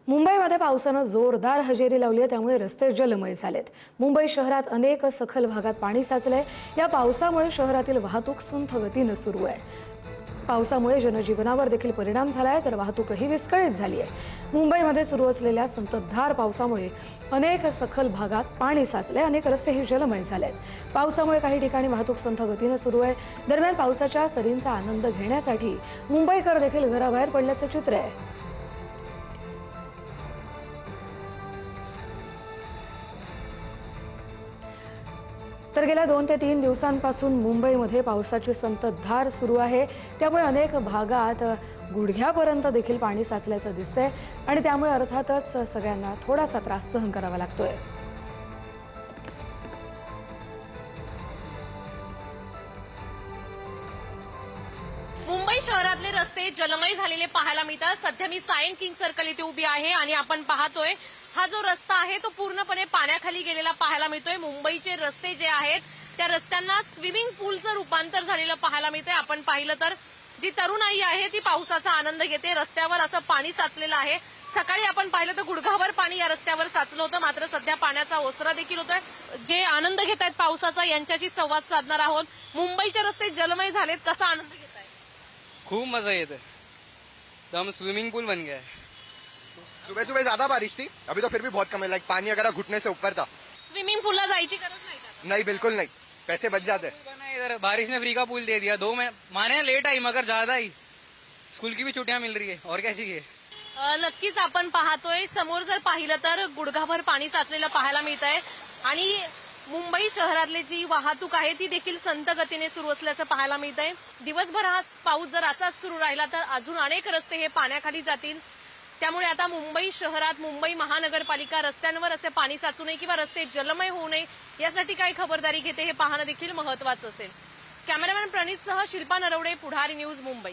मुंबईमध्ये पावसानं जोरदार हजेरी लावली आहे, त्यामुळे रस्ते जलमय झालेत। मुंबई शहरात अनेक सखल भागात पाणी साचलंय। या पावसामुळे शहरातील वाहतूक संथ गतीनं सुरू आहे। पावसामुळे जनजीवनावर देखील परिणाम झालाय, तर वाहतूकही विस्कळीत झाली आहे। मुंबईमध्ये सुरू असलेल्या संततधार पावसामुळे अनेक सखल भागात पाणी साचले, अनेक रस्तेही जलमय झालेत। पावसामुळे काही ठिकाणी वाहतूक संथ गतीनं सुरू आहे। दरम्यान पावसाच्या सरींचा आनंद घेण्यासाठी मुंबईकर देखील घराबाहेर पडल्याचं चित्र आहे। तर गेल्या 2 ते 3 दिवसांपासून मुंबईमध्ये पावसाची संततधार सुरू आहे। त्यामुळे अनेक भागात गुडघ्यापर्यंत देखील पाणी साचल्याचं दिसतंय आणि त्यामुळे अर्थातच सगळ्यांना थोडासा त्रास सहन करावा लागतोय। मुंबई शहरातले रस्ते जलमय झालेले पाहायला मिळतात। सध्या मी सायंट किंग सर्कल इथे उभी आहे आणि आपण पाहतोय हा जो रस्ता आहे तो पूर्णपणे पाण्याखाली गेलेला पाहायला मिळतोय। मुंबईचे रस्ते जे आहेत त्या रस्त्यांना स्विमिंग पूलचं रूपांतर झालेलं पाहायला मिळतंय। आपण पाहिलं तर जी तरुणाई आहे ती पावसाचा आनंद घेते। रस्त्यावर असं पाणी साचलेलं आहे। सकाळी आपण पाहिलं तर गुडघाभर पाणी या रस्त्यावर साचलं होतं, मात्र सध्या पाण्याचा ओसरा देखील होतोय। जे आनंद घेत आहेत पावसाचा यांच्याशी संवाद साधणार आहोत। मुंबईचे रस्ते जलमय झालेत, कसा आनंद घेत आहे? खूब मजा येता है, तो हम स्विमिंग पूल बन गया है। सुबह सुबह ज्यादा बारिश थी, अभी तो फिर भी बहुत कम है। लाइक पानी वगैरह घुटने से ऊपर था। स्विमिंग पूलला जायची गरज नाही का? नहीं, बिल्कुल नहीं, पैसे बच जाते। इधर बारिश ने फ्री का पूल दे दिया। 2 महीने लेट आई मगर ज्यादा ही। स्कूल की भी छुट्टियां मिल रही है, और क्या चाहिए। नक्कीच आपण पाहतोय समोर जर पाहिलं तर गुडघाभर पाणी साचलेलं पाहायला मिळत आहे आणि मुंबई शहरातली जी वाहतूक आहे ती देखील संत गतीने सुरू असल्याचं पाहायला मिळत आहे। दिवसभर हा पाऊस जर असाच सुरू राहिला तर अजून अनेक रस्ते हे पाण्याखाली जातील। त्यामुळे आता मुंबई शहरात मुंबई महानगरपालिका रस्त्यांवर असे पाणी साचू नये किंवा रस्ते जलमय होऊ नये यासाठी काय खबरदारी घेते हे पाहणं देखील महत्त्वाचं असेल। कॅमेरामॅन प्रणितसह शिल्पा नरवडे, पुढारी न्यूज, मुंबई।